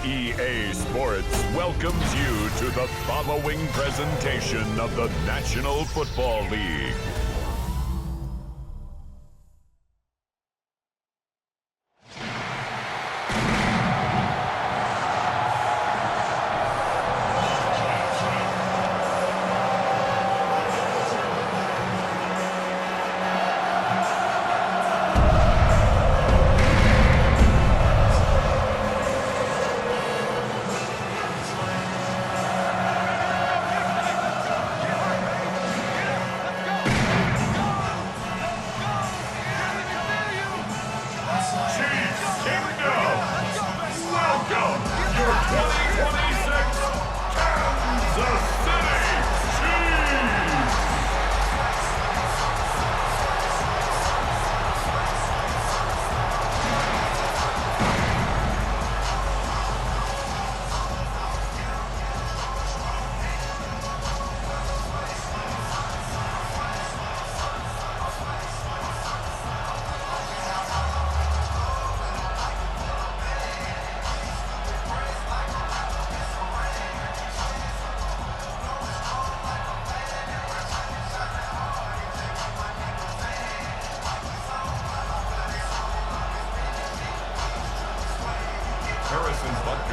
EA Sports welcomes you to the following presentation of the National Football League.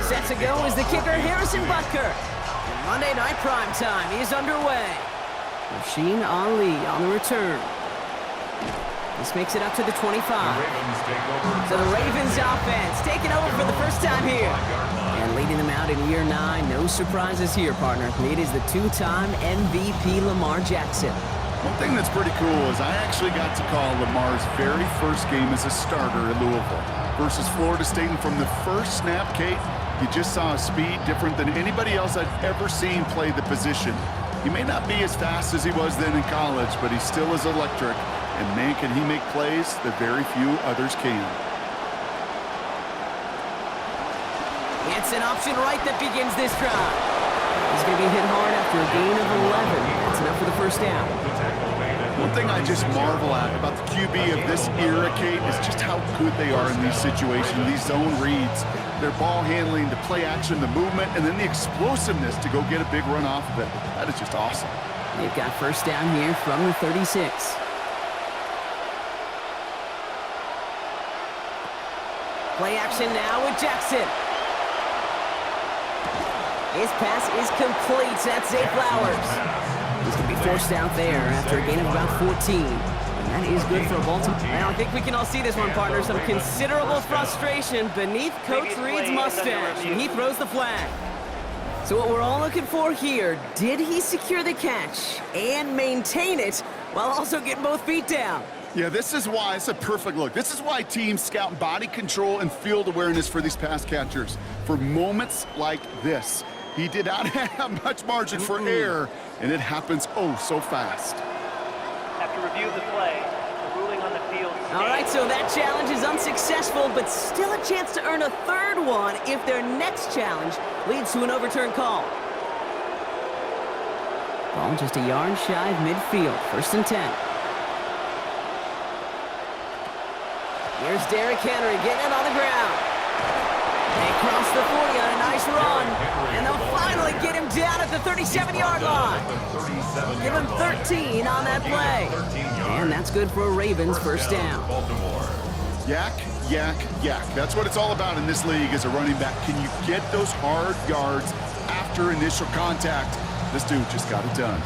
Set to go is the kicker, Harrison Butker. And Monday Night Prime Time is underway. Machine Ali on the return. This makes it up to the 25. So the Ravens offense taking over for the first time here. And leading them out in year 9. No surprises here, partner. It is the two-time MVP Lamar Jackson. One thing that's pretty cool is I actually got to call Lamar's very first game as a starter at Louisville versus Florida State, and from the first snap, Kate, you just saw a speed different than anybody else I've ever seen play the position. He may not be as fast as he was then in college, but he still is electric, and man, can he make plays that very few others can. It's an option right that begins this drive. He's going to be hit hard after a gain of 11. That's enough for the first down. One thing I just marvel at about the QB of this era, Kate, is just how good they are in these situations, these zone reads. Their ball handling, the play action, the movement, and then the explosiveness to go get a big run off of it. That is just awesome. They've got first down here from the 36. Play action now with Jackson. His pass is complete. That's Zay Flowers. He's going to be forced out there after a gain of about 14. And that is good for a Baltimore. Now, I think we can all see this one, partner. Some considerable frustration beneath Coach Reed's mustache. And he throws the flag. So what we're all looking for here, did he secure the catch and maintain it while also getting both feet down? Yeah, this is why it's a perfect look. This is why teams scout body control and field awareness for these pass catchers. For moments like this, he did not have much margin for error, and it happens oh so fast. After review of the play, the ruling on the field. All right, so that challenge is unsuccessful, but still a chance to earn a third one if their next challenge leads to an overturned call. Ball just a yard shy of midfield, 1st and 10. Here's Derrick Henry getting it on the ground. They cross the 40 on a nice run, and they'll finally get him down at the 37-yard line. Give him 13 on that play. And that's good for a Ravens first down. Yak, yak, yak. That's what it's all about in this league as a running back. Can you get those hard yards after initial contact? This dude just got it done.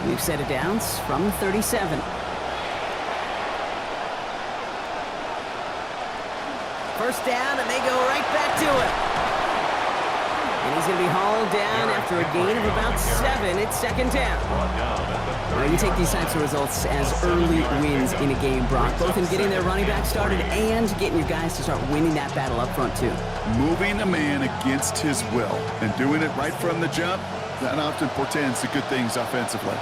We've set it downs from 37. First down, and they go right back to it. And he's going to be hauled down after a gain of about 7. It's 2nd down. Well, you take these types of results as early wins in a game, Brock, both in getting their running back started and getting your guys to start winning that battle up front, too. Moving a man against his will and doing it right from the jump, that often portends to good things offensively.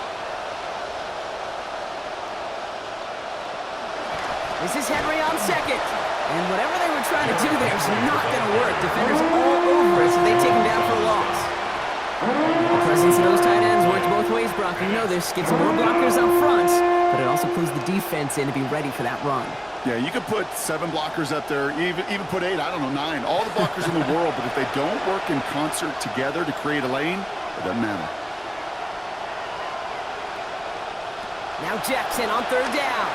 This is Henry on second. And whatever they were trying to do there is not going to work. Defenders all over it, so they take him down for a loss. The presence of those tight ends works both ways, Brock. You know this. Gets more blockers up front, but it also clues the defense in to be ready for that run. Yeah, you could put 7 blockers up there, even put 8, I don't know, 9. All the blockers in the world, but if they don't work in concert together to create a lane, it doesn't matter. Now Jackson on 3rd down.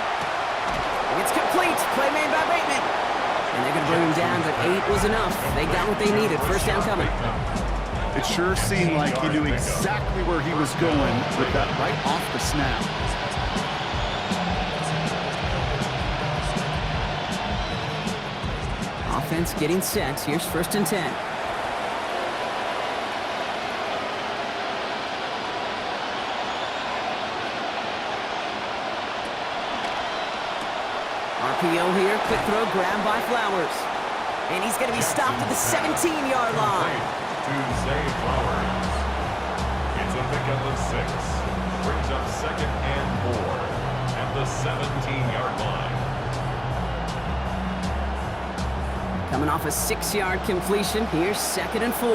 It's complete. Play made by Bateman. And they're going to bring him down, but 8 was enough. They got what they needed. First down coming. It sure seemed like he knew exactly where he was going with that right off the snap. Offense getting set. Here's 1st and 10. RPO here. Quick throw. Grabbed by Flowers. And he's going to be stopped at the 17-yard line. To Zay Flowers. It's a pick up of 6. Brings up 2nd and 4 at the 17-yard line. Coming off a 6-yard completion. Here's 2nd and 4.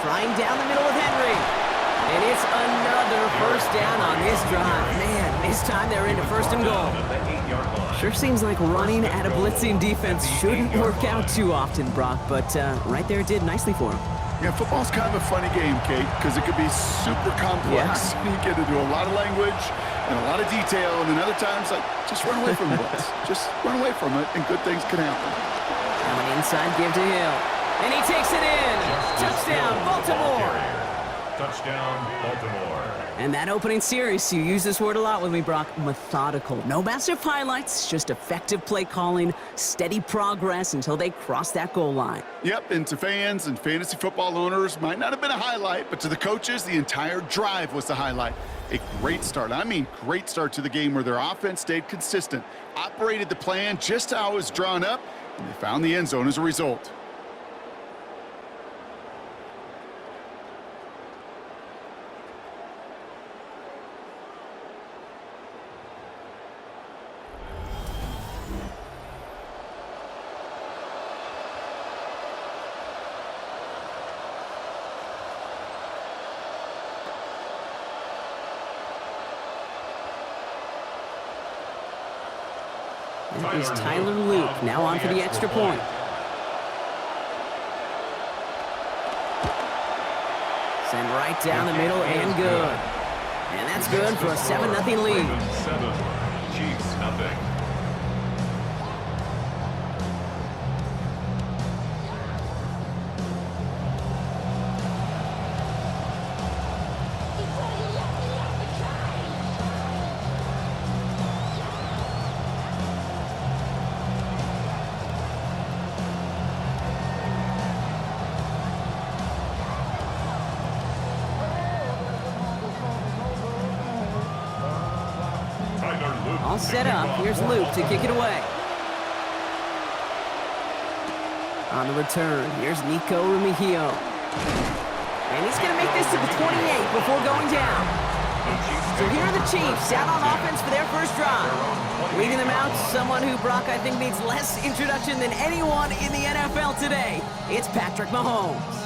Trying down the middle with Henry. And it's another first down on this drive. Man, this time they're into 1st and goal. Sure seems like running at a blitzing defense shouldn't work out too often, Brock, but right there it did nicely for him. Yeah, football's kind of a funny game, Kate, because it could be super complex. Yeah. You get into a lot of language and a lot of detail, and then other times, like, just run away from the blitz. Just run away from it, and good things can happen. Now an inside give to Hill. And he takes it in. Touchdown, Baltimore. Touchdown, Baltimore. And that opening series, you use this word a lot with me, Brock, methodical. No massive highlights, just effective play calling, steady progress until they cross that goal line. Yep, and to fans and fantasy football owners, might not have been a highlight, but to the coaches, the entire drive was the highlight. A great start. I mean, great start to the game where their offense stayed consistent, operated the plan just how it was drawn up, and they found the end zone as a result. That is Tyler Luke, now on for the extra point. Send right down the middle and good. And that's good for a 7-0 lead. 7, Chiefs nothing. All set up. Here's Luke to kick it away. On the return, here's Nico Rumihio. And he's going to make this to the 28 before going down. So here are the Chiefs out on offense for their first drive. Leading them out, someone who, Brock, I think needs less introduction than anyone in the NFL today. It's Patrick Mahomes.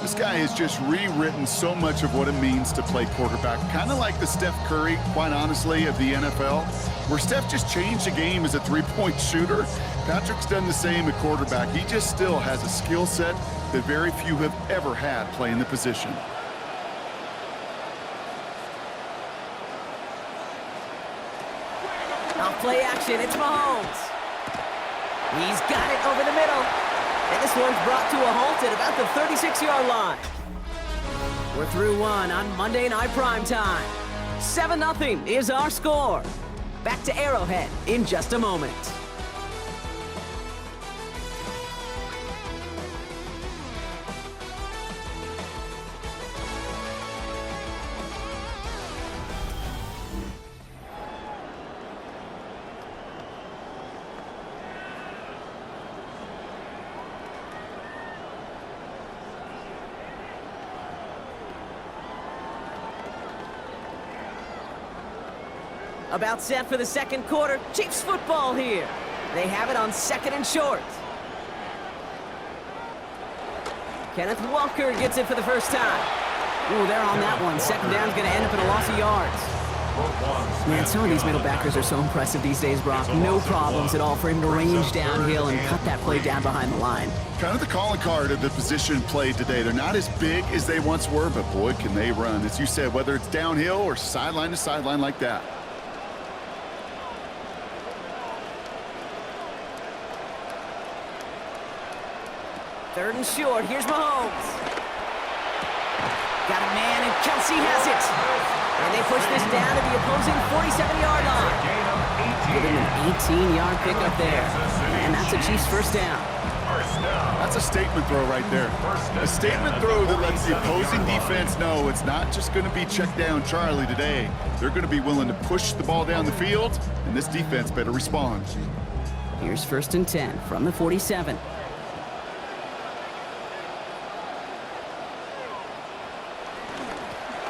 This guy has just rewritten so much of what it means to play quarterback. Kind of like the Steph Curry, quite honestly, of the NFL, where Steph just changed the game as a three-point shooter. Patrick's done the same at quarterback. He just still has a skill set that very few have ever had playing the position. Off play action, it's Mahomes. He's got it over the middle. And this one's brought to a halt at about the 36-yard line. We're through one on Monday Night Primetime. 7-0 is our score. Back to Arrowhead in just a moment. About set for the second quarter. Chiefs football here. They have it on 2nd and short. Kenneth Walker gets it for the first time. Ooh, they're on that one. Second down's going to end up in a loss of yards. Man, some of these middle backers are so impressive these days, Brock. No problems at all for him to range downhill and cut that play down behind the line. Kind of the calling card of the position played today. They're not as big as they once were, but boy, can they run. As you said, whether it's downhill or sideline to sideline like that. Third and short. Here's Mahomes. Got a man, and Kelsey has it. And they push this down to the opposing 47-yard line. Give him an 18-yard pickup there. And that's a Chiefs first down. That's a statement throw right there. A statement throw that lets the opposing defense know it's not just going to be check down Charlie today. They're going to be willing to push the ball down the field, and this defense better respond. Here's first and 10 from the 47.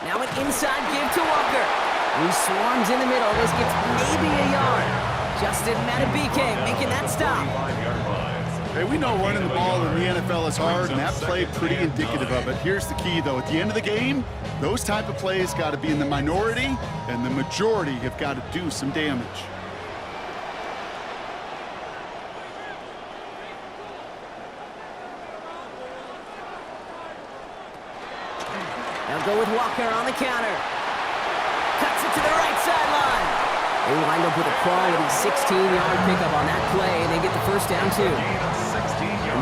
Now an inside give to Walker. He swarms in the middle. This gets maybe a yard. Justin Matabike making that stop. Hey, we know running the ball in the NFL is hard, and that play pretty indicative of it. Here's the key, though. At the end of the game, those type of plays got to be in the minority, and the majority have got to do some damage. They'll go with Walker on the counter. Cuts it to the right sideline. They wind up with a quality 16-yard pickup on that play, and they get the first down, too.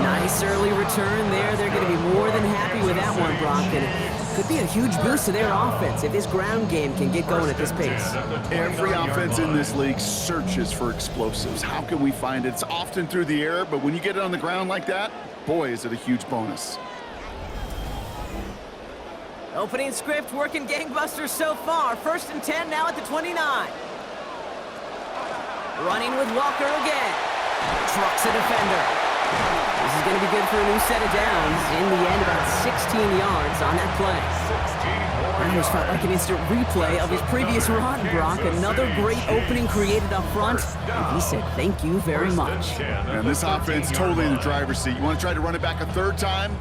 Nice early return there. They're going to be more than happy with that one, Brock. And it could be a huge boost to their offense if this ground game can get going at this pace. Every offense in this league searches for explosives. How can we find it? It's often through the air, but when you get it on the ground like that, boy, is it a huge bonus. Opening script working gangbusters so far. First and 10 now at the 29. Running with Walker again. Trucks a defender. This is going to be good for a new set of downs. In the end, about 16 yards on that play. That almost felt like an instant replay of his previous run, Brock. Another great opening created up front. And he said, thank you very much. And this offense totally in the driver's seat. You want to try to run it back a third time?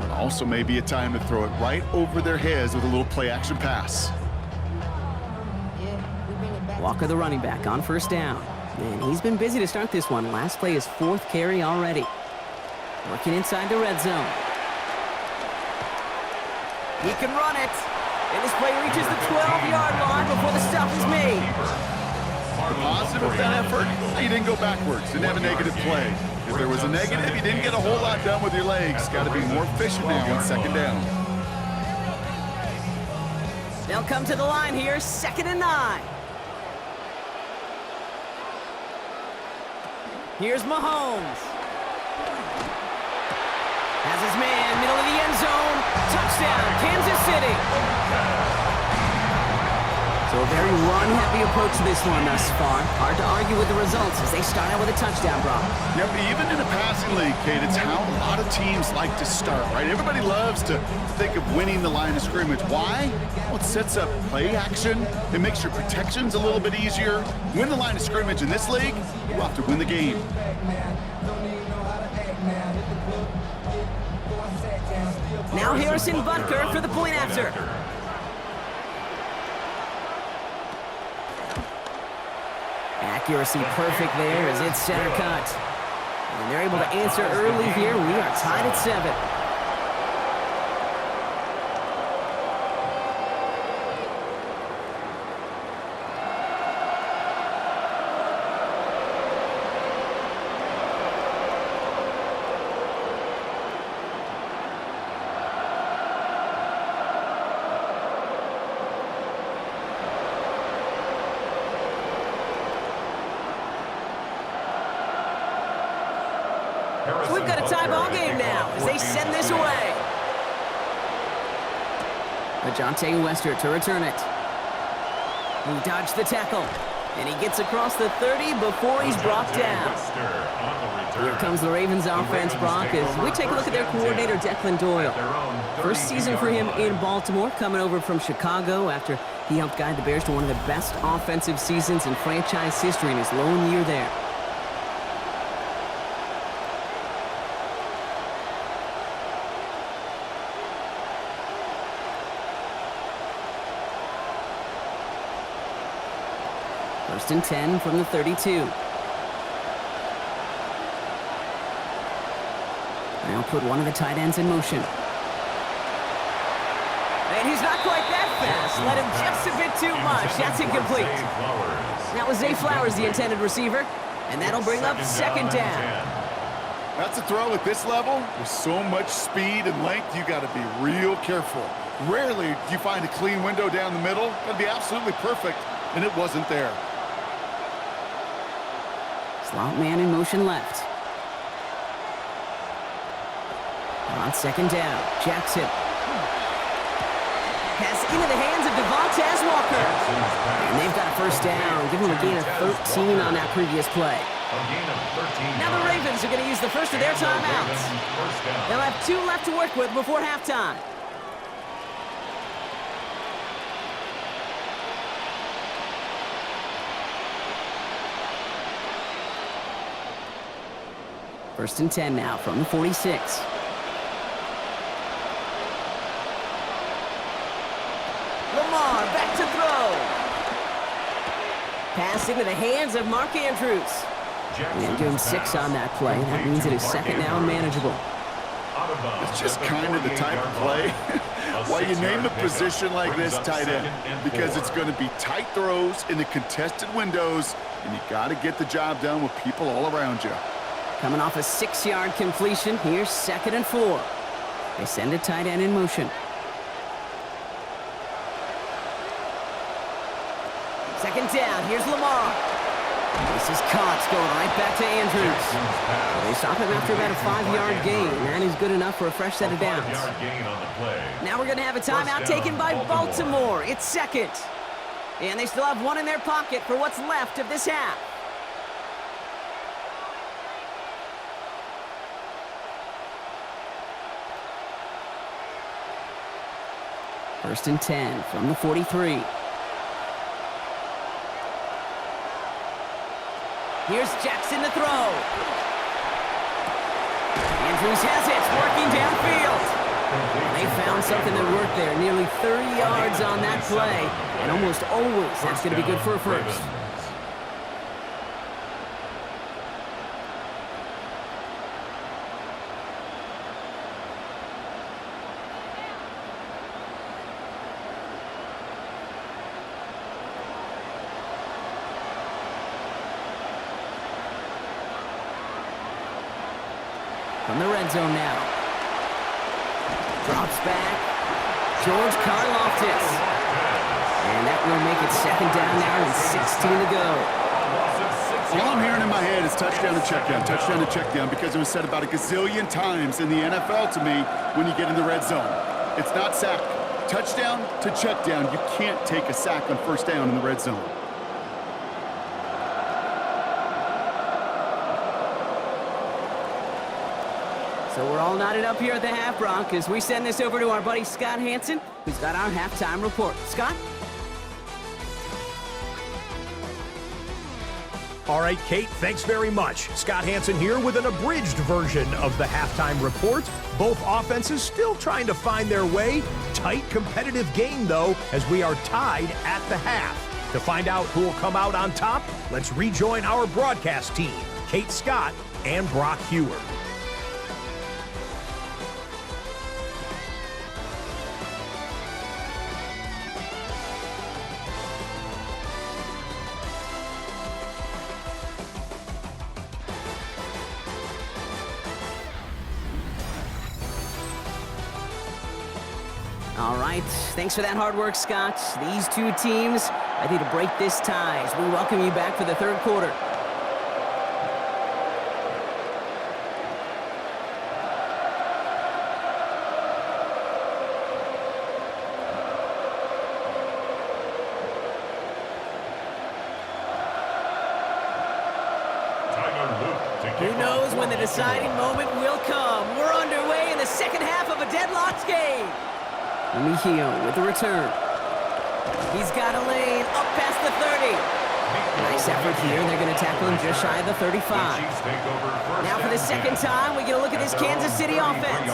But also maybe a time to throw it right over their heads with a little play-action pass. Walker, the running back, on first down. And he's been busy to start this one. Last play is fourth carry already. Working inside the red zone. He can run it. And this play reaches the 12-yard line before the stop is made. The positive of that effort, he didn't go backwards, didn't have a negative play. If there was a negative, you didn't get a whole lot done with your legs. Got to be more efficient now on second down. They'll come to the line here, 2nd and 9. Here's Mahomes. Has his man, middle of the end zone. Touchdown, Kansas City. So a very run-heavy approach to this one thus far. Hard to argue with the results as they start out with a touchdown, Brock. Yep, even in a passing league, Kate, it's how a lot of teams like to start, right? Everybody loves to think of winning the line of scrimmage. Why? Well, it sets up play action. It makes your protections a little bit easier. Win the line of scrimmage in this league, you have to win the game. Now Harrison Butker for the point after. Accuracy perfect there as it's center cut. And they're able to answer early here. We are tied at 7. We've got a tie ball game now as they send this away. Ajante Wester to return it. He dodged the tackle, and he gets across the 30 before he's brought down. Here comes the Ravens offense, Brock, as we take a look at their coordinator, Declan Doyle. First season for him in Baltimore, coming over from Chicago after he helped guide the Bears to one of the best offensive seasons in franchise history in his lone year there. First and 10 from the 32. Now put one of the tight ends in motion. And he's not quite that fast. Let him just a bit too much. That's incomplete. That was Zay Flowers, the intended receiver. And that'll bring up second down. That's a throw at this level. With so much speed and length, you got to be real careful. Rarely do you find a clean window down the middle. That'd be absolutely perfect, and it wasn't there. Slot man in motion left. On second down, Jackson. Pass into the hands of Devontae Walker. And they've got a first down. Give them a gain of 13 on that previous play. Now the Ravens are going to use the first of their timeouts. They'll have 2 left to work with before halftime. First and 10 now from the 46. Lamar back to throw. Pass into the hands of Mark Andrews. And give him 6 on that play. That means it is second down manageable. It's just kind of the type of play why you name a position like this tight end, because it's going to be tight throws in the contested windows, and you got to get the job done with people all around you. Coming off a 6-yard completion, here's second and 4. They send a tight end in motion. Second down, here's Lamar. This is caught, going right back to Andrews. They stop him after about a 5-yard gain. That is good enough for a fresh set of downs. Now we're going to have a timeout taken by Baltimore. It's second. And they still have 1 in their pocket for what's left of this half. First and 10 from the 43. Here's Jackson to throw. Andrews has it, working downfield. They found something that worked there. Nearly 30 yards on that play. And almost always, that's going to be good for a first. From the red zone now. Drops back. George Karloftis. And that will make it second down now and 16 to go. All I'm hearing in my head is touchdown to check down, because it was said about a gazillion times in the NFL to me when you get in the red zone. It's not sack. Touchdown to check down. You can't take a sack on first down in the red zone. So we're all knotted up here at the half, Bronc, as we send this over to our buddy Scott Hansen, who's got our halftime report. Scott? All right, Kate, thanks very much. Scott Hansen here with an abridged version of the halftime report. Both offenses still trying to find their way. Tight, competitive game, though, as we are tied at the half. To find out who will come out on top, let's rejoin our broadcast team, Kate Scott and Brock Hewer. All right, thanks for that hard work, Scott. These 2 teams ready to break this tie as we welcome you back for the third quarter. Who knows when the deciding moment will come? We're underway in the second half of a deadlocked game. Mejio with the return. He's got a lane up past the 30. Nice effort here. They're going to tackle him just shy of the 35. Now for the second time, we get a look at this Kansas City offense.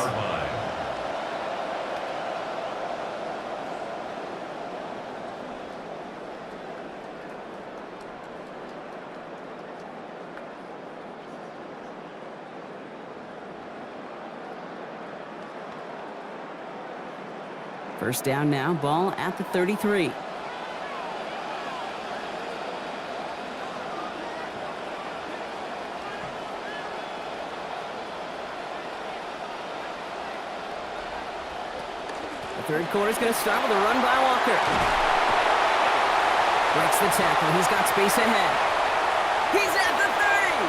First down now, ball at the 33. The third quarter is going to start with a run by Walker. Breaks the tackle. He's got space ahead. He's at the 30,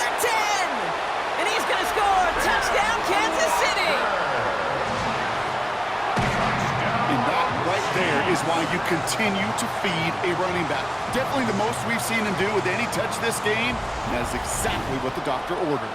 the 10, and he's going to score. Touchdown, Kansas City. And that right there is why you continue to feed a running back. Definitely the most we've seen him do with any touch this game, and that is exactly what the doctor ordered.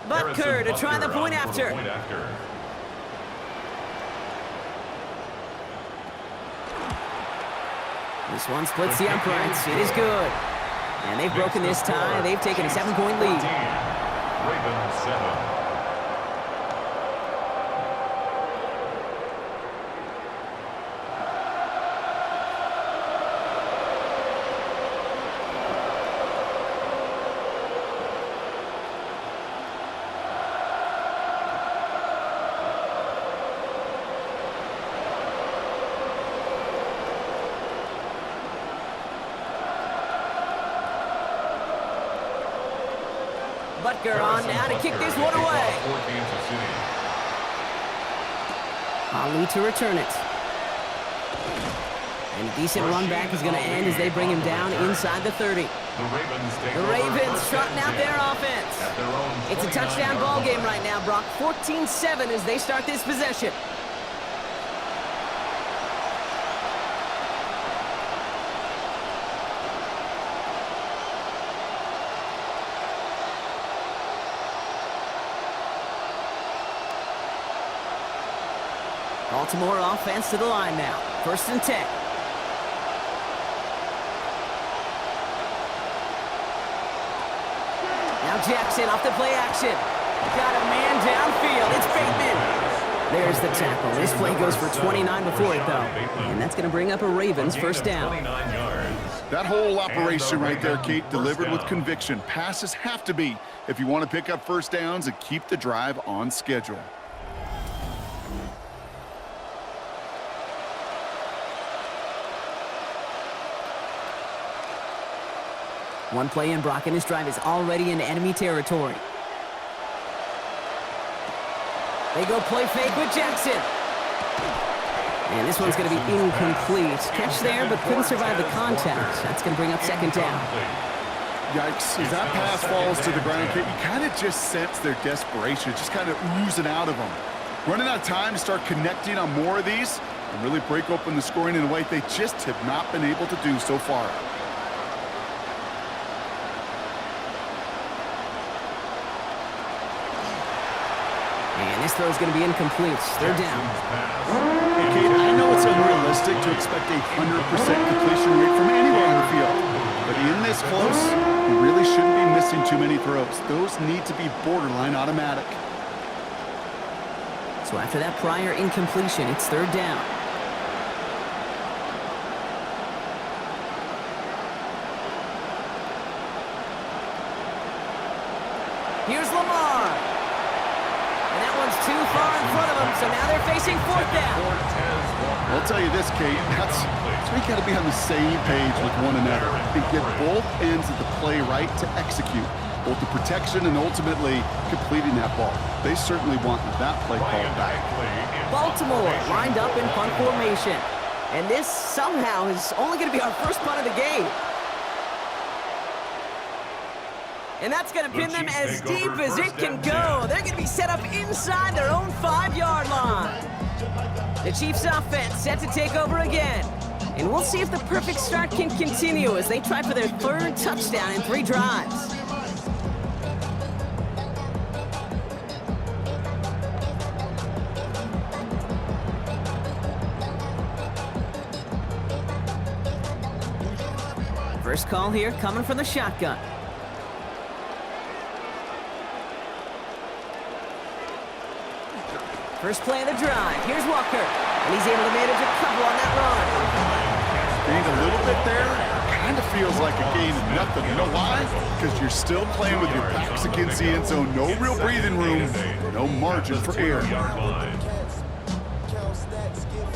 Butker to try the point after. This one splits the uprights. It is good. And they've broken this tie. They've taken a 7-point lead. Ravens 7. Butker on now to kick this one away. Ali to return it. And a decent run back is going to end as they bring him down inside the 30. The Ravens trotting out their offense. It's a touchdown ball game right now, Brock. 14-7 as they start this possession. Baltimore offense to the line now. 1st and 10. Now Jackson off the play action. Got a man downfield. It's Bateman. There's the tackle. This play goes for 29 before it, though. And that's going to bring up a Ravens first down. That whole operation right there, Kate, delivered with conviction. Passes have to be if you want to pick up first downs and keep the drive on schedule. One play in, Brock, and his drive is already in enemy territory. They go play fake with Jackson. And this one's going to be incomplete. Catch there, but couldn't survive the contact. That's going to bring up 2nd down. Yikes. As that pass falls to the ground, Kate, you kind of just sense their desperation, just kind of oozing out of them. Running out of time to start connecting on more of these and really break open the scoring in a way they just have not been able to do so far. And this throw is going to be incomplete. 3rd down. Hey, Kate, I know it's unrealistic to expect a 100% completion rate from anywhere on the field. But in this close, you really shouldn't be missing too many throws. Those need to be borderline automatic. So after that prior incompletion, it's 3rd down. Here's Lamar. Too far in front of them, so now they're facing 4th down. I'll tell you this, Kate, that's we got to be on the same page with one another and get both ends of the play right to execute, both the protection and ultimately completing that ball. They certainly want that play called back. Baltimore lined up in punt formation, and this somehow is only going to be our first punt of the game. And that's going to pin them as deep as it can go. They're going to be set up inside their own 5-yard line. The Chiefs' offense set to take over again. And we'll see if the perfect start can continue as they try for their 3rd touchdown in 3 drives. First call here coming from the shotgun. First play of the drive. Here's Walker. And he's able to manage a couple on that run. Gained a little bit there. Kind of feels like a gain of nothing. You know why? Because you're still playing with your backs against the end zone. No real breathing room. No margin for error.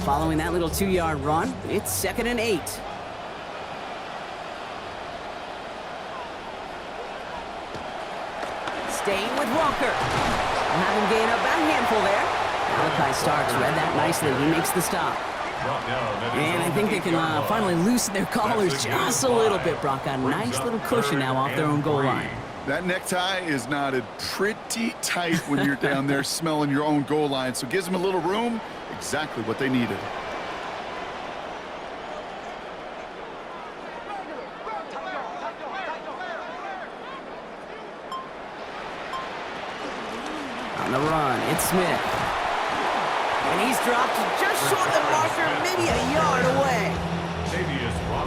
Following that little 2-yard run, it's 2nd and 8. Staying with Walker. We'll have him gain about a handful there. Malachi Starks read that nicely. He makes the stop. And I think they can finally loosen their collars just a little bit. Brock got a nice little cushion now off their own goal line. That necktie is knotted pretty tight when you're down there smelling your own goal line, so it gives them a little room. Exactly what they needed. On the run, it's Smith. And he's dropped just short of the marker, maybe a yard away.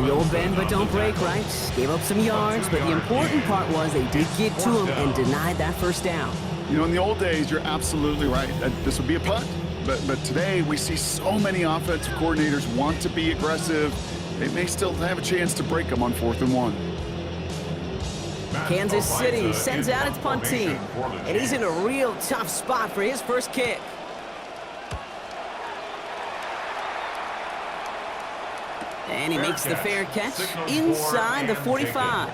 The old bend but don't break, right? Gave up some yards, but the important part was they did get to him and denied that first down. You know, in the old days, you're absolutely right. This would be a punt. But today, we see so many offensive coordinators want to be aggressive. They may still have a chance to break them on 4th and 1. Kansas City sends out its punt team. And he's in a real tough spot for his first kick. And he makes the fair catch inside the 45.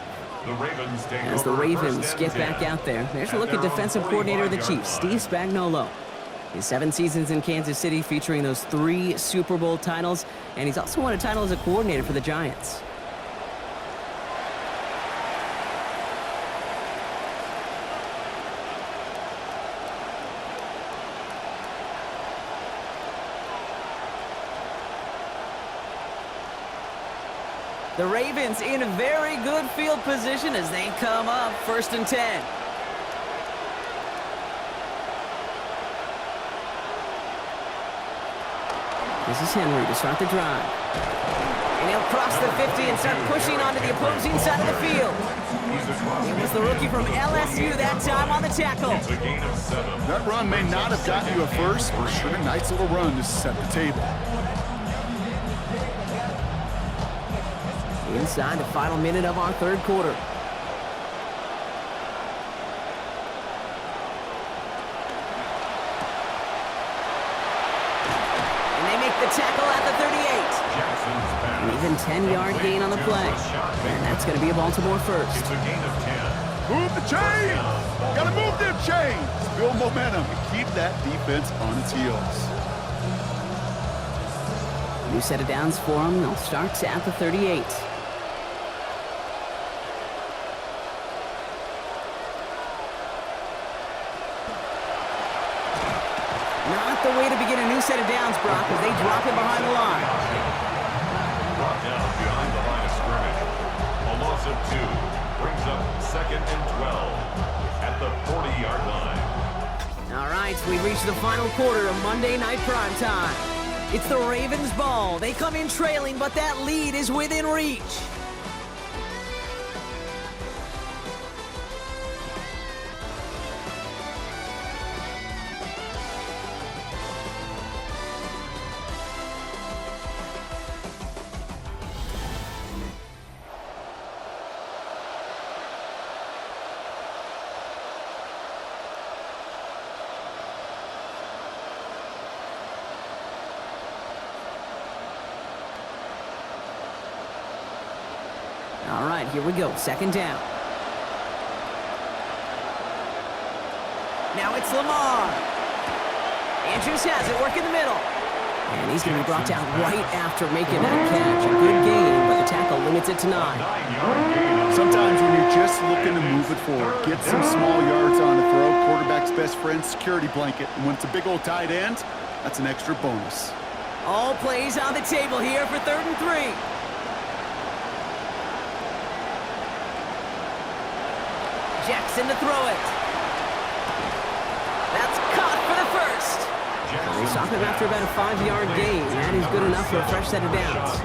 As the Ravens get back out there, there's a look at defensive coordinator of the Chiefs, Steve Spagnuolo. His 7 seasons in Kansas City featuring those 3 Super Bowl titles, and he's also won a title as a coordinator for the Giants. The Ravens in a very good field position as they come up 1st and 10. This is Henry to start the drive. And he'll cross the 50 and start pushing onto the opposing side of the field. It was the rookie from LSU that time on the tackle. That run may not have gotten you a first, but sure a nice little run to set the table. Inside the final minute of our 3rd quarter. And they make the tackle at the 38. An even 10-yard gain on the play. And that's going to be a Baltimore first. Move the chains! Gotta move them chains! Build momentum and keep that defense on its heels. New set of downs for them. They'll start at the 38. The way to begin a new set of downs, Brock, as they drop it behind the line. Brought down behind the line of scrimmage. A loss of 2 brings up 2nd and 12 at the 40-yard line. All right, we reached the final quarter of Monday Night Prime Time. It's the Ravens' ball. They come in trailing, but that lead is within reach. All right, here we go. 2nd down. Now it's Lamar. Andrews has it, work in the middle. And he's going to be brought down right after making that catch. A good game, but the tackle limits it to 9. Sometimes when you're just looking to move it forward, get some small yards on the throw, quarterback's best friend, security blanket. And when it's a big old tight end, that's an extra bonus. All plays on the table here for 3rd and 3. Jackson to throw it. That's caught for the first. They stop him after about a 5-yard gain. That is good enough for a fresh set of downs.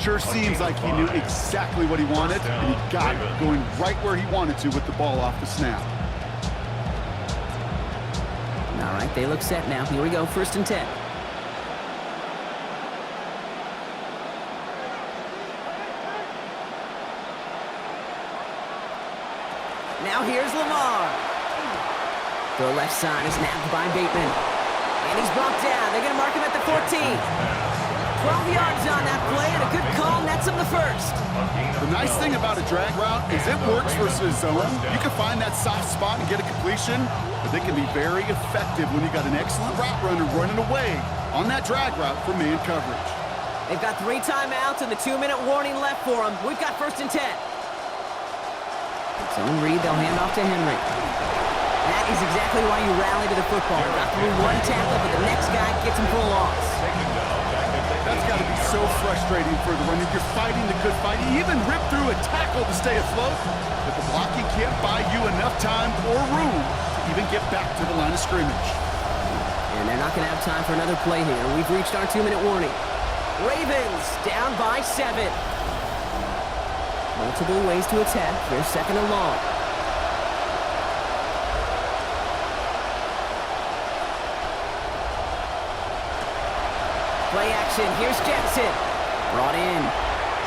Sure seems like he knew exactly what he wanted, and he got it, going right where he wanted to with the ball off the snap. All right, they look set now. Here we go, 1st and 10. Now here's Lamar. The left side is nabbed by Bateman. And he's brought down. They're going to mark him at the 14. 12 yards on that play, and a good call nets him the 1st. The nice thing about a drag route is it works versus zone. You can find that soft spot and get a completion, but they can be very effective when you got an excellent route runner running away on that drag route for man coverage. They've got 3 timeouts and the 2-minute warning left for them. We've got 1st and 10. Zone read, they'll hand off to Henry. That is exactly why you rally to the football. Got through 1 tackle, but the next guy gets him for a loss. That's got to be so frustrating for the runner. You're fighting the good fight. You even rip through a tackle to stay afloat, but the blocking can't buy you enough time or room to even get back to the line of scrimmage. And they're not going to have time for another play here. We've reached our 2-minute warning. Ravens down by 7. Multiple ways to attack. Here's 2nd and long. Play action. Here's Jackson. Brought in.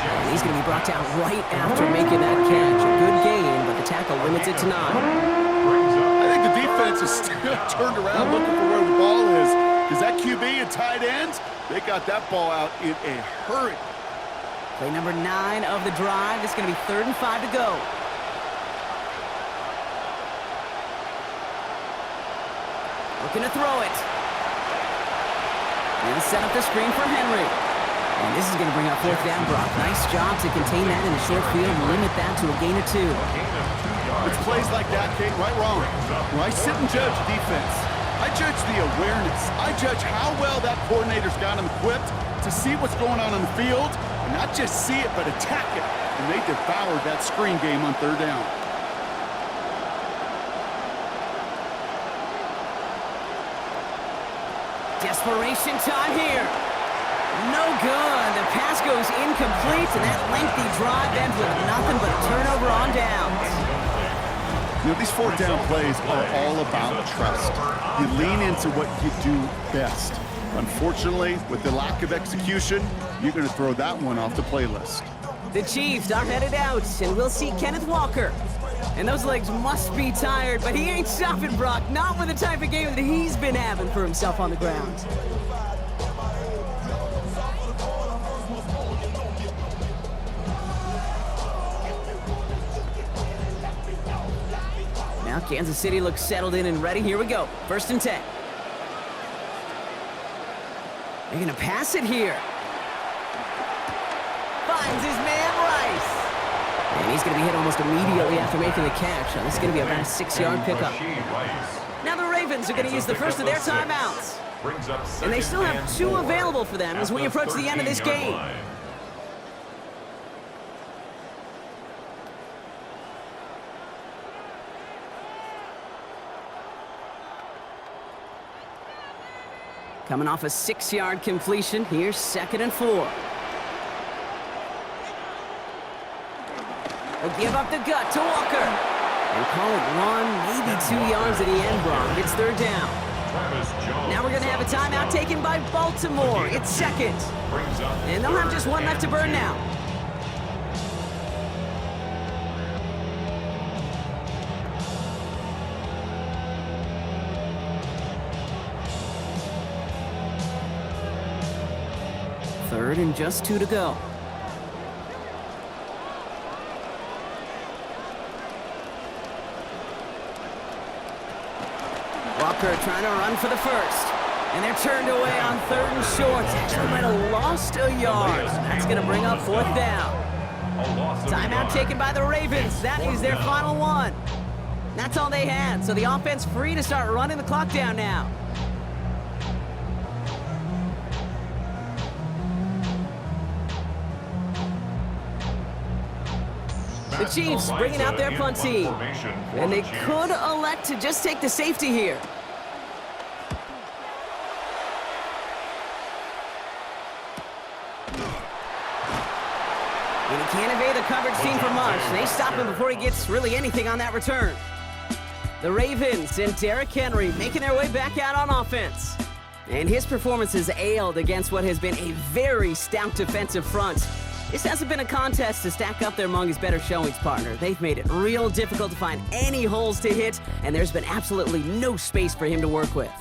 And he's going to be brought down right after making that catch. A good gain, but the tackle limits it to 9. I think the defense is still turned around looking for where the ball is. Because that QB and tight ends, they got that ball out in a hurry. Play number 9 of the drive. It's going to be 3rd and 5 to go. Looking to throw it. And set up the screen for Henry. And this is going to bring up 4th down, Brock. Nice job to contain that in the short field and limit that to a gain of 2. It's plays like that, Kate, right wrong. When I sit and judge defense, I judge the awareness. I judge how well that coordinator's got him equipped to see what's going on the field, and not just see it, but attack it. And they devoured that screen game on 3rd down. Desperation time here. No good. The pass goes incomplete, and that lengthy drive ends with nothing but a turnover on downs. You know, these 4th down plays are all about trust. You lean into what you do best. Unfortunately, with the lack of execution, you're going to throw that one off the playlist. The Chiefs are headed out, and we'll see Kenneth Walker. And those legs must be tired, but he ain't stopping, Brock. Not with the type of game that he's been having for himself on the ground. Now Kansas City looks settled in and ready. Here we go. 1st and 10. They're going to pass it here. Finds his man Rice. And he's going to be hit almost immediately after making the catch. So this is going to be about a 6-yard pickup. Now the Ravens are going to use the first of their timeouts. And they still have 2 available for them as we approach the end of this game. Coming off a 6-yard completion, here's 2nd and 4. They'll give up the gut to Walker. And call it 1, maybe 2 yards at the end, Brock. It's 3rd down. Now we're going to have a timeout taken by Baltimore. It's 2nd. And they'll have just 1 left to burn now. Third and just 2 to go. Walker trying to run for the first. And they're turned away on 3rd and short. Actually might have lost a yard. That's going to bring up 4th down. Timeout taken by the Ravens. That is their final one. That's all they had. So the offense free to start running the clock down now. The Chiefs bringing out their punt team. And they could elect to just take the safety here. can't evade the coverage team for much. They stop him before he gets really anything on that return. The Ravens and Derrick Henry making their way back out on offense. And his performance has ailed against what has been a very stout defensive front. This hasn't been a contest to stack up there among his better showings, partner. They've made it real difficult to find any holes to hit, and there's been absolutely no space for him to work with.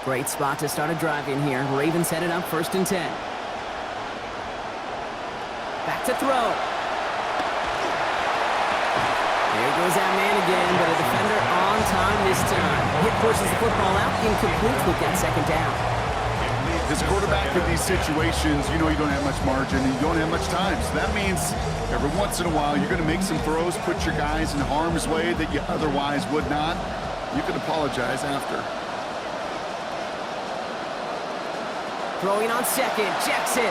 Great spot to start a drive in here. Ravens headed up 1st and 10. Back to throw. There goes that man again, but a defender on time this time. Hit forces the football out, incomplete with that 2nd down. As a quarterback in these situations, you know you don't have much margin and you don't have much time. So that means every once in a while you're going to make some throws, put your guys in harm's way that you otherwise would not. You can apologize after. Throwing on 2nd, Jackson.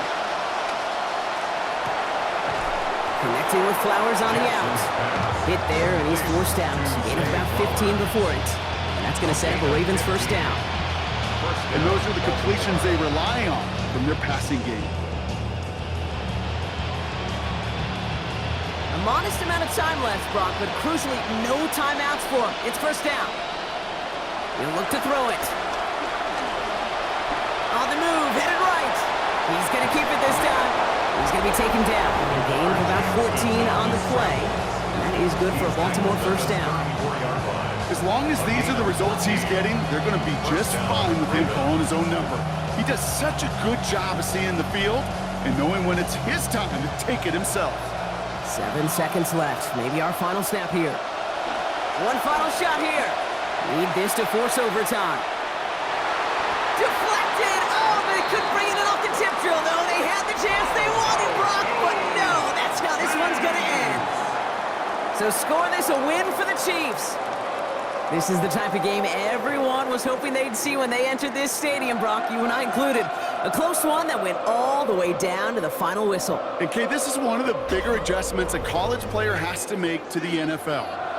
Connecting with Flowers on the out. Hit there, and he's forced out. Gain of about 15 before it. And that's going to set up a Ravens 1st down. And those are the completions they rely on from their passing game. A modest amount of time left, Brock, but crucially, no timeouts for him. It's 1st down. He'll look to throw it. On the move, headed right. He's going to keep it this time. He's going to be taken down. A gain of about 14 on the play. And that is good for a Baltimore 1st down. As long as these are the results he's getting, they're going to be just fine with him calling his own number. He does such a good job of seeing the field and knowing when it's his time to take it himself. 7 seconds left. Maybe our final snap here. One final shot here. Need this to force overtime. Deflected! Oh, they couldn't bring it in off the tip drill, though. They had the chance they wanted, Brock, but no, that's how this one's going to end. So score this a win for the Chiefs. This is the type of game everyone was hoping they'd see when they entered this stadium, Brock, you and I included. A close one that went all the way down to the final whistle. And Kay, this is one of the bigger adjustments a college player has to make to the NFL.